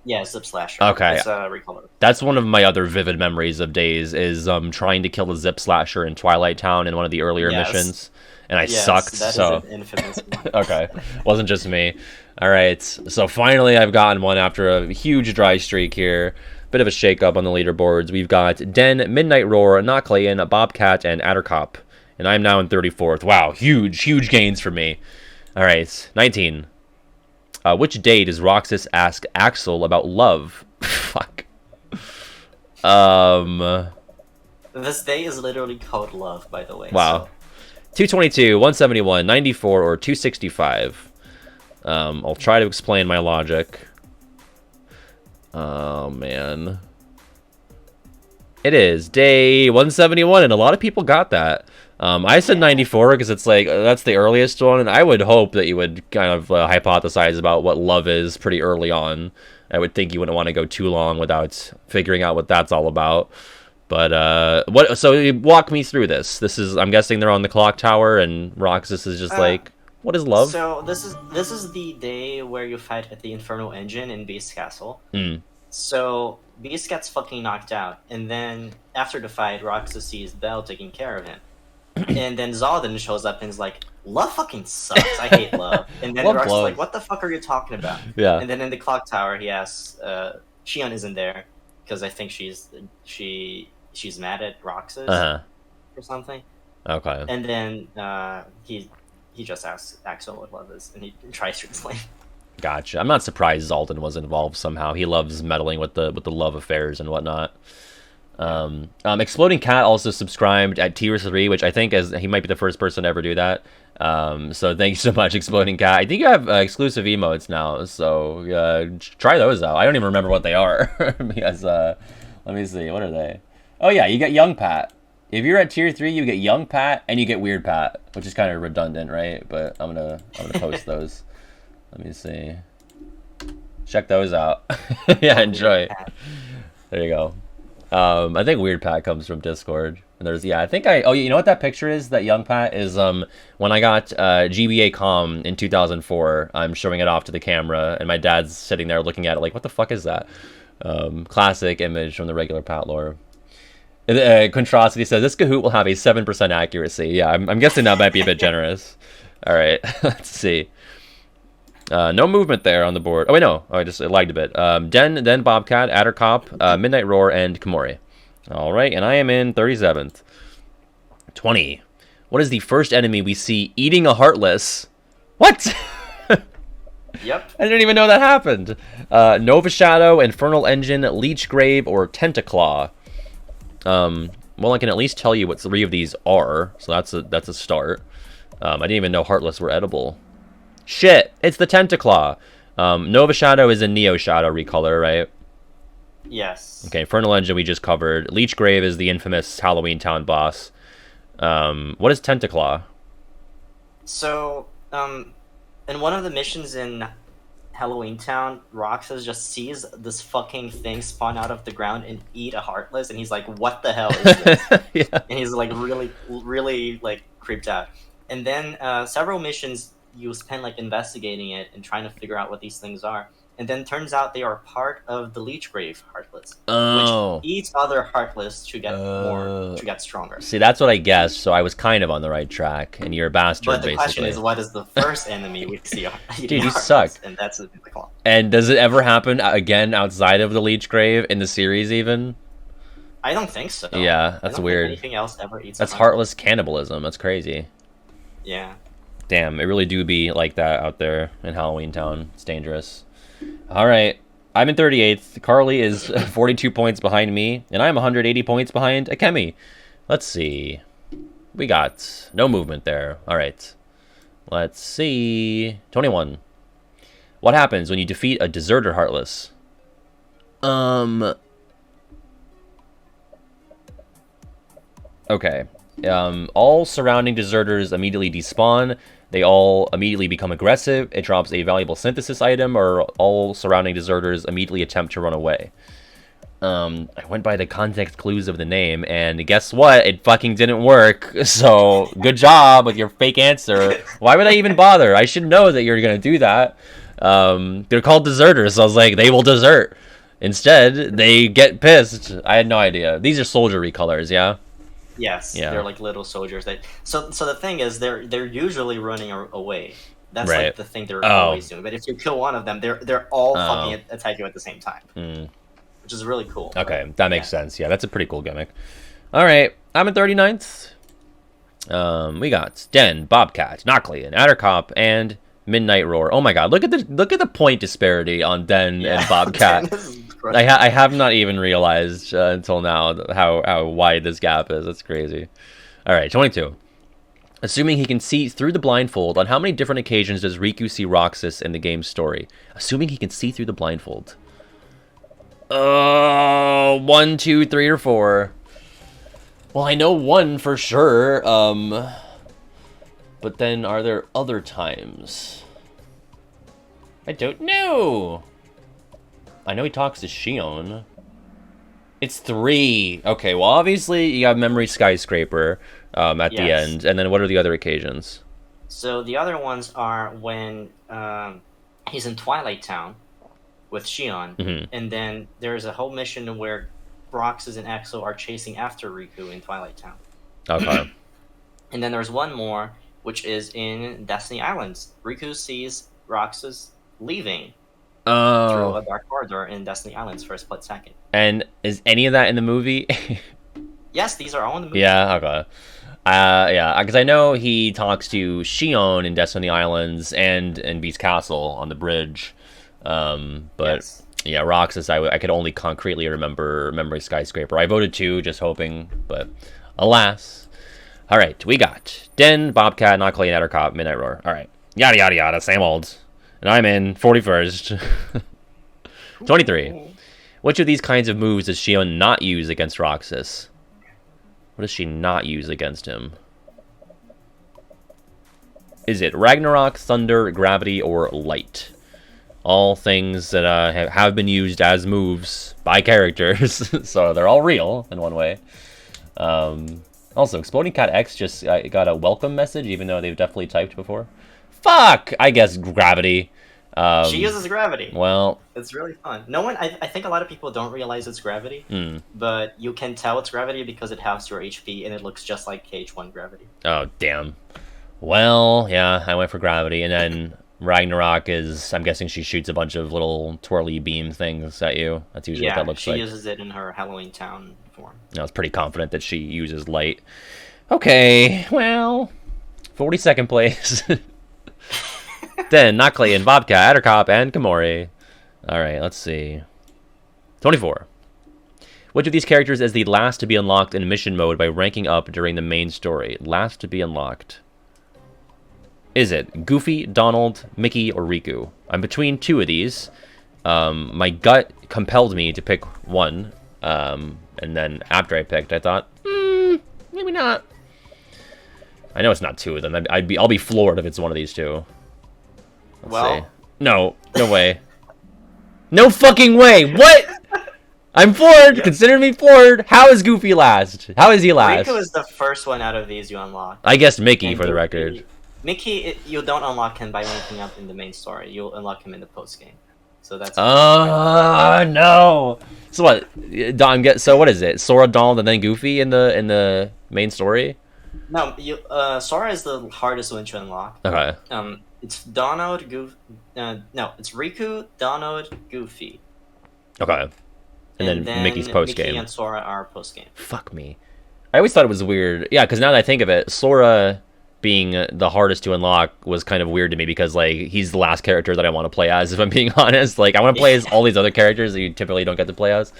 Yeah, Zip Slasher. Okay. It's a recolor. That's one of my other vivid memories of Days is trying to kill the Zip Slasher in Twilight Town in one of the earlier missions, and I sucked. That so is an infamous one. okay, wasn't just me. All right, so finally I've gotten one after a huge dry streak here. Bit of a shake-up on the leaderboards. We've got Den, Midnight Roar, Noclayan, Bobcat, and Addercop, and I'm now in 34th. Wow, huge gains for me. All right, 19. Which day does Roxas ask Axel about love? Fuck. This day is literally called love, by the way. Wow. So. 222, 171, 94, or 265. I'll try to explain my logic. Oh, man. It is day 171, and a lot of people got that. I said 94 because it's like, that's the earliest one, and I would hope that you would kind of hypothesize about what love is pretty early on. I would think you wouldn't want to go too long without figuring out what that's all about. But, so walk me through this. This is, I'm guessing they're on the clock tower, and Roxas is just like, what is love? So this is the day where you fight at the Infernal Engine in Beast Castle. So Beast gets fucking knocked out, and then after the fight, Roxas sees Belle taking care of him. And then Zaldin shows up and is like, love fucking sucks. I hate love. And then Roxas is like, what the fuck are you talking about? Yeah. And then in the clock tower, he asks, Shion isn't there, because I think she's mad at Roxas or something. Okay. And then he just asks Axel what love is, and he tries to explain. Gotcha. I'm not surprised Zaldin was involved somehow. He loves meddling with the love affairs and whatnot. Exploding Cat also subscribed at tier 3, which I think he might be the first person to ever do that. So thank you so much, Exploding Cat. I think you have exclusive emotes now, so try those out. I don't even remember what they are because let me see, what are they? Oh yeah, you get Young Pat. If you're at tier 3, you get Young Pat and you get Weird Pat, which is kind of redundant, right? But I'm gonna post those. Let me see. Check those out. Yeah, enjoy. There you go. I think Weird Pat comes from Discord. And there's, yeah, I think oh, you know what that picture is? That Young Pat is, when I got GBA Com in 2004, I'm showing it off to the camera, and my dad's sitting there looking at it like, what the fuck is that? Classic image from the regular Pat lore. Quintrosity says, this Kahoot will have a 7% accuracy. Yeah, I'm guessing that might be a bit generous. All right, let's see. No movement there on the board. Oh, wait, no. Oh, it lagged a bit. Den, Bobcat, Addercop, Midnight Roar, and Komori. All right, and I am in 37th. 20. What is the first enemy we see eating a Heartless? What? Yep. I didn't even know that happened. Nova Shadow, Infernal Engine, Leech Grave, or Tentaclaw. Well, I can at least tell you what 3 of these are, so that's a start. I didn't even know Heartless were edible. Shit, it's the Tentaclaw. Nova Shadow is a Neo Shadow recolor, right? Yes. Okay, Infernal Engine we just covered. Leech Grave is the infamous Halloween Town boss. What is Tentaclaw? So, in one of the missions in Halloween Town, Roxas just sees this fucking thing spawn out of the ground and eat a Heartless, and he's like, what the hell is this? Yeah. And he's like really like creeped out. And then several missions you spend like investigating it and trying to figure out what these things are. And then turns out they are part of the Leech Grave Heartless, which eats other Heartless to get stronger. See, that's what I guessed, so I was kind of on the right track, and you're a bastard, But the basically. question is, what is the first enemy we see eating Dude, you Heartless? suck. And that's the claw. And does it ever happen again outside of the Leech Grave in the series even? I don't think so. Yeah, that's weird. Anything else ever eats That's Heartless cannibalism. That's crazy. Yeah. Damn, it really do be like that out there in Halloween Town. It's dangerous. All right, I'm in 38th. Carly is 42 points behind me, and I'm 180 points behind Akemi. Let's see. We got no movement there. All right. Let's see. 21. What happens when you defeat a deserter Heartless? Okay. All surrounding deserters immediately despawn. They all immediately become aggressive. It drops a valuable synthesis item, or all surrounding deserters immediately attempt to run away. I went by the context clues of the name, and guess what? It fucking didn't work. So, good job with your fake answer. Why would I even bother? I should know that you're gonna do that. They're called deserters, so I was like, they will desert. Instead, they get pissed. I had no idea. These are soldiery colors, yeah? Yes, Yeah. they're like little soldiers. So the thing is, they're usually running away. That's Right. like the thing they're Oh. always doing. But if you kill one of them, they're all Oh. fucking attack you at the same time, which is really cool. Okay, that makes sense. Yeah, that's a pretty cool gimmick. All right, I'm in 39th. We got Den, Bobcat, Knockley, and Addercop, and Midnight Roar. Oh my god, look at the point disparity on Den and Bobcat. I have not even realized until now how wide this gap is. That's crazy. All right, 22. Assuming he can see through the blindfold, on how many different occasions does Riku see Roxas in the game's story? Assuming he can see through the blindfold. 1, 2, 3, or 4. Well, I know 1 for sure. But then are there other times? I don't know. I know he talks to Shion. It's 3. Okay, well, obviously you have Memory Skyscraper at the end. And then what are the other occasions? So the other ones are when he's in Twilight Town with Shion, and then there's a whole mission where Roxas and Exo are chasing after Riku in Twilight Town. Okay. And then there's one more, which is in Destiny Islands. Riku sees Roxas leaving through a dark corridor in Destiny Islands for a split second. And is any of that in the movie? Yes, these are all in the movie. Yeah, okay. Yeah, because I know he talks to Shion in Destiny Islands and in Beast Castle on the bridge. But Yes. yeah, Roxas, I could only concretely remember Memory Skyscraper. I voted 2, just hoping, but alas. All right, we got Den, Bobcat, Knockley, and Addercop, Midnight Roar. All right, yada yada yada, same old. And I'm in 41st. 23. Which of these kinds of moves does Shion not use against Roxas? What does she not use against him? Is it Ragnarok, Thunder, Gravity, or Light? All things that have been used as moves by characters, so they're all real in one way. Also, Exploding Cat X just got a welcome message, even though they've definitely typed before. Fuck! I guess Gravity. She uses gravity. Well, it's really fun. No one, I think a lot of people don't realize it's gravity, but you can tell it's gravity because it halves your HP and it looks just like KH1 gravity. Oh, damn. Well, yeah, I went for Gravity, and then Ragnarok is, I'm guessing she shoots a bunch of little twirly beam things at you. That's usually what that looks like. Yeah, she uses it in her Halloween Town form. I was pretty confident that she uses light. Okay, well, 42nd place. Then Knockley and Bobcat, Addercop, and Komori. Alright, let's see. 24. Which of these characters is the last to be unlocked in mission mode by ranking up during the main story? Last to be unlocked. Is it Goofy, Donald, Mickey, or Riku? I'm between 2 of these. My gut compelled me to pick 1. And then after I picked, I thought, maybe not. I know it's not 2 of them. I'll be floored if it's one of these 2. Let's see. No way. No fucking way. What? I'm floored. Consider me floored. How is Goofy last? How is he last? Riku is the first one out of these you unlock. I guess Mickey, And for the Goofy- record. Mickey, you don't unlock him by ranking up in the main story. You'll unlock him in the post game. So that's. No. So what? So what is it? Sora, Donald, and then Goofy in the main story? No, Sora is the hardest one to unlock. Okay. It's Donald, no, it's Riku, Donald, Goofy. Okay. And then Mickey's post game. Mickey and Sora are post game. Fuck me. I always thought it was weird. Yeah, because now that I think of it, Sora being the hardest to unlock was kind of weird to me because, like, he's the last character that I want to play as, if I'm being honest. Like, I want to play as all these other characters that you typically don't get to play as.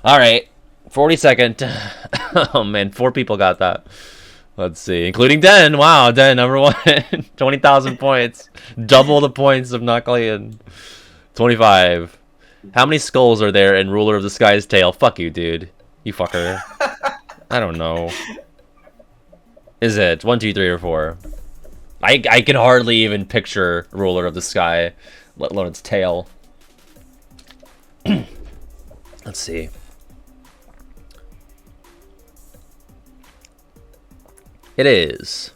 All right. 42nd. Oh, man. 4 people got that. Let's see. Including Den. Wow, Den, number 1. 20,000 points. Double the points of Knockley. 25. How many skulls are there in Ruler of the Sky's Tale? Fuck you, dude. You fucker. I don't know. Is it 1, 2, 3, or 4? I can hardly even picture Ruler of the Sky, let alone its tail. Let's see. It is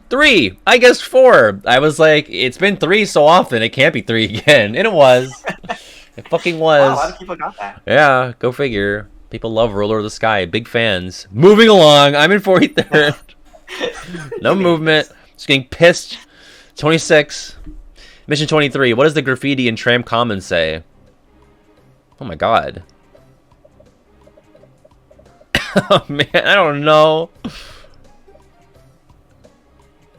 3. I guessed 4. I was like, it's been 3 so often, it can't be 3 again. And it was. It fucking was. Wow, a lot of people got that. Yeah, go figure. People love Ruler of the Sky. Big fans. Moving along. I'm in 43rd. No movement. Just getting pissed. 26. Mission 23. What does the graffiti in Tram Commons say? Oh my god. Oh man, I don't know.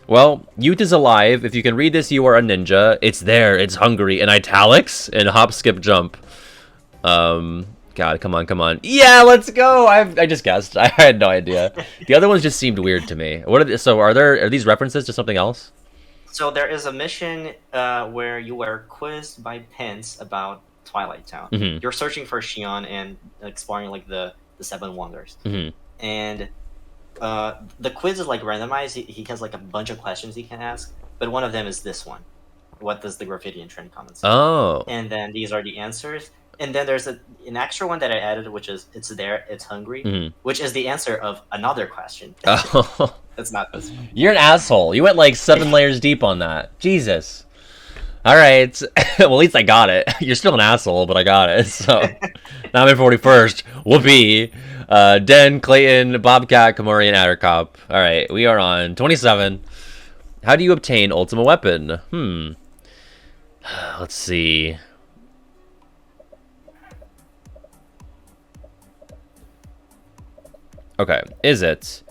Well, youth is alive. If you can read this, you are a ninja. It's there. It's hungry. In italics and hop, skip, jump. God, come on, come on. Yeah, let's go. I just guessed. I had no idea. The other ones just seemed weird to me. What are they, so are these references to something else? So there is a mission where you were quizzed by Pence about Twilight Town. Mm-hmm. You're searching for Xion and exploring like the Seven Wonders. Mm-hmm. And the quiz is like randomized. He has like a bunch of questions he can ask, but one of them is this one: what does the graffiti in Trend Commons say? Oh. And then these are the answers. And then there's an extra one that I added, which is it's there, it's hungry, Mm-hmm. which is the answer of another question. Oh. That's not this one. You're an asshole. You went like 7 layers deep on that. Jesus. All right. Well, at least I got it. You're still an asshole, but I got it. So now I'm in 41st. Whoopee. Den, Clayton, Bobcat, Kamori, and Addercop. All right. We are on 27. How do you obtain Ultima Weapon? Let's see. Okay. Is it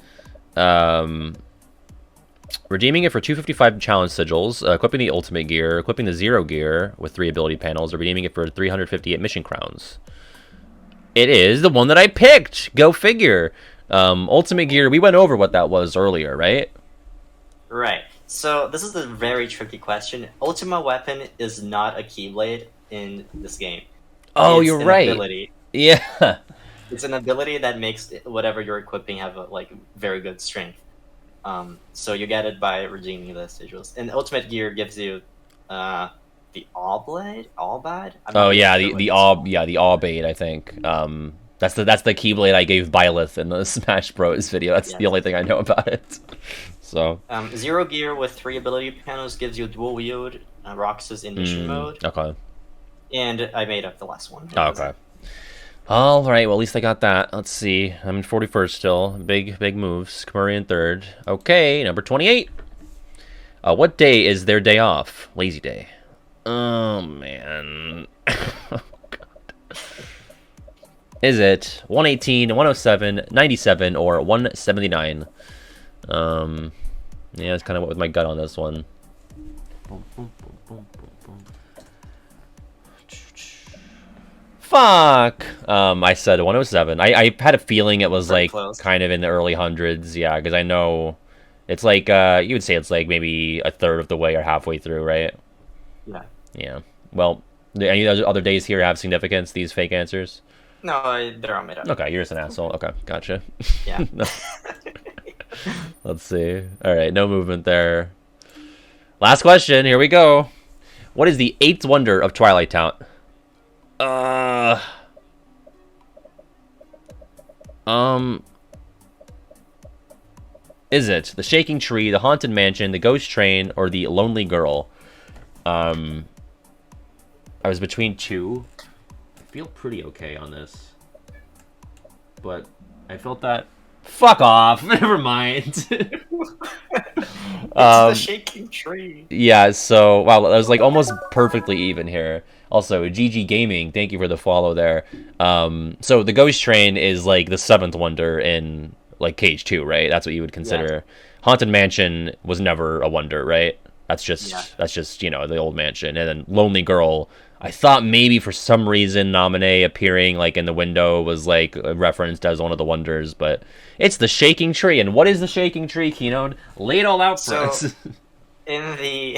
redeeming it for 255 challenge sigils, equipping the ultimate gear, equipping the zero gear with 3 ability panels, or redeeming it for 358 mission crowns? It is the one that I picked. Go figure. Ultimate gear, we went over what that was earlier, right? Right. So this is a very tricky question. Ultima Weapon is not a Keyblade in this game. Oh, It's you're an right. Ability. Yeah. It's an ability that makes whatever you're equipping have a like very good strength. So you get it by redeeming the sigils. And Ultimate Gear gives you the All Blade, All Bad. Oh yeah, the All Bait, I think. That's the Keyblade I gave Byleth in the Smash Bros video. That's the only thing I know about it. So Zero Gear with 3 ability panels gives you dual wield Roxas in mission mode. Okay. And I made up the last one. Oh, okay. All right. Well, at least I got that. Let's see. I'm in 41st still. Big moves. Kamuri in 3rd. Okay, number 28. What day is their day off? Lazy day. Oh man. Oh, God. Is it 118, 107, 97, or 179? Yeah, that's kind of what was my gut on this one. Fuck. I said 107. I had a feeling it was Pretty like close. kind of in the early hundreds. Yeah, because I know it's like you would say it's like maybe a third of the way or halfway through, right? Yeah. Yeah. Well, do any other days here have significance? These fake answers? No, they're all made up. Okay, you're just an asshole. Okay, gotcha. Yeah. Let's see. All right, no movement there. Last question. Here we go. What is the 8th wonder of Twilight Town? Is it the Shaking Tree, the Haunted Mansion, the Ghost Train, or the Lonely Girl? I was between 2. I feel pretty okay on this, but I felt that. Fuck off. Never mind. It's the Shaking Tree. Yeah, so, wow, that was like almost perfectly even here. Also, GG Gaming, thank you for the follow there. So the Ghost Train is like the 7th wonder in like Cage 2, right? That's what you would consider. Yes. Haunted Mansion was never a wonder, right? That's just, you know, the old mansion. And then Lonely Girl, I thought maybe for some reason Naminé appearing like in the window was like referenced as one of the wonders, but it's the Shaking Tree. And what is the Shaking Tree, Kinode? Lay it all out for us. In the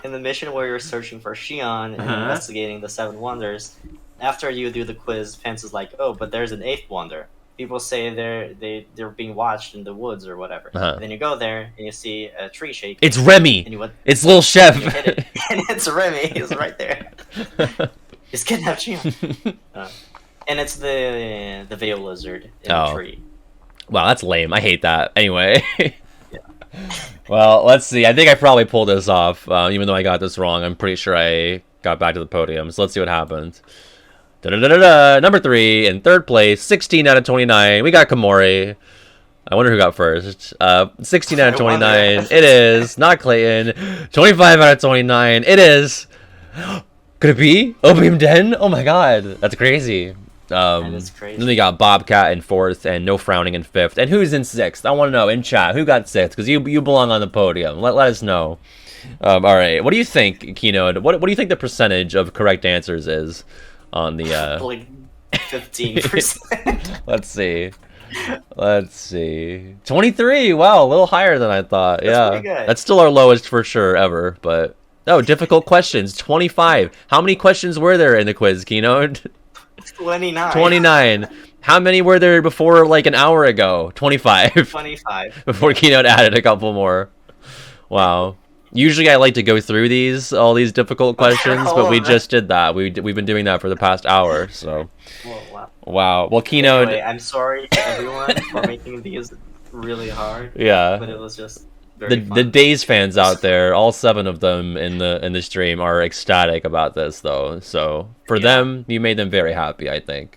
in the mission where you're searching for Xion and investigating the 7 wonders, after you do the quiz, Pence is like, "Oh, but there's an 8th wonder." people say they're being watched in the woods or whatever. And then you go there and you see a tree shaking. It's Remy. And you it's Little Chef. And you hit it, and it's Remy. He's right there. He's kidnapped you. And it's the veil lizard in the tree. Wow, that's lame. I hate that. Anyway. Well, let's see. I think I probably pulled this off, even though I got this wrong. I'm pretty sure I got back to the podium. So let's see what happens. Number 3 in 3rd place, 16 out of 29. We got Komori. I wonder who got first. 16 out of 29. It is not Clayton. 25 out of 29. It is. Could it be Opium Den? Oh my god, that's crazy. That is crazy. Then we got Bobcat in 4th and No Frowning in 5th. And who's in 6th? I want to know in chat who got 6th, because you belong on the podium. Let us know. All right, what do you think, Kinode? What do you think the percentage of correct answers is on the like 15%? Let's see. 23. Wow, a little higher than I thought. That's pretty good. That's still our lowest for sure ever, but difficult questions. 25. How many questions were there in the quiz, Kinode? 29. 29. How many were there before, like, an hour ago? 25. 25. Before Kinode added a couple more. Wow. Usually I like to go through all these difficult questions, but we just did that. We've been doing that for the past hour, so. Wow. Well, Kinode... Anyway, I'm sorry to everyone for making these really hard. Yeah. But it was just very fun. The Days fans out there, all 7 of them in the stream, are ecstatic about this, though. So for them, you made them very happy, I think.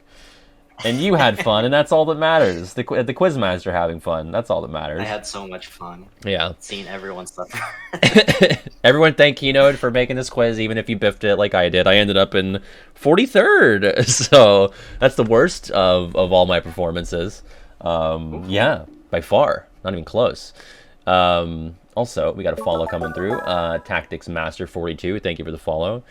And you had fun, and that's all that matters. The Quizmaster having fun, that's all that matters. I had so much fun. Yeah. Seeing everyone suffer. Everyone thank Kinode for making this quiz, even if you biffed it like I did. I ended up in 43rd, so that's the worst of all my performances. Yeah, by far. Not even close. Also, we got a follow coming through. Tactics Master 42, thank you for the follow.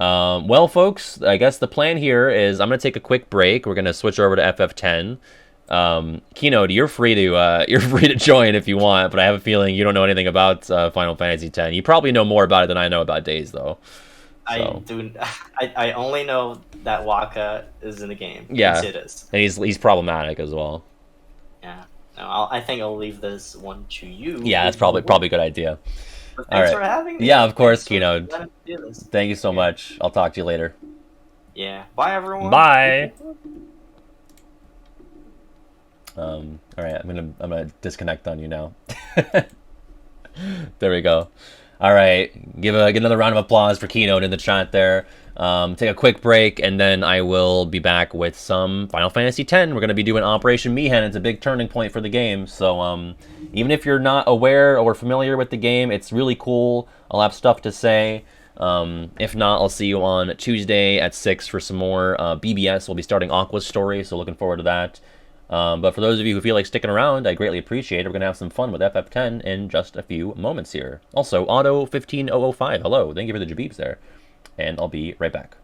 Well, folks, I guess the plan here is I'm gonna take a quick break. We're gonna switch over to FF10. Kinode, you're free to join if you want, but I have a feeling you don't know anything about Final Fantasy X. You probably know more about it than I know about Days, though. So. I only know that Waka is in the game. Yeah, it is, and he's problematic as well. Yeah, no, I think I'll leave this one to you. Yeah, that's probably a good idea. But thanks for having me. Yeah, of course, Kinode. Thank you so Yeah. much. I'll talk to you later. Yeah. Bye, everyone. Bye. All right, I'm gonna disconnect on you now. There we go. All right, give another round of applause for Kinode in the chat there. Take a quick break, and then I will be back with some Final Fantasy X. We're going to be doing Operation Mi'ihen. It's a big turning point for the game, so even if you're not aware or familiar with the game, it's really cool. I'll have stuff to say. If not, I'll see you on Tuesday at 6 for some more BBS. We'll be starting Aqua's story, so looking forward to that. But for those of you who feel like sticking around, I greatly appreciate it. We're going to have some fun with FF10 in just a few moments here. Also, Auto15005, hello. Thank you for the Jabibs there. And I'll be right back.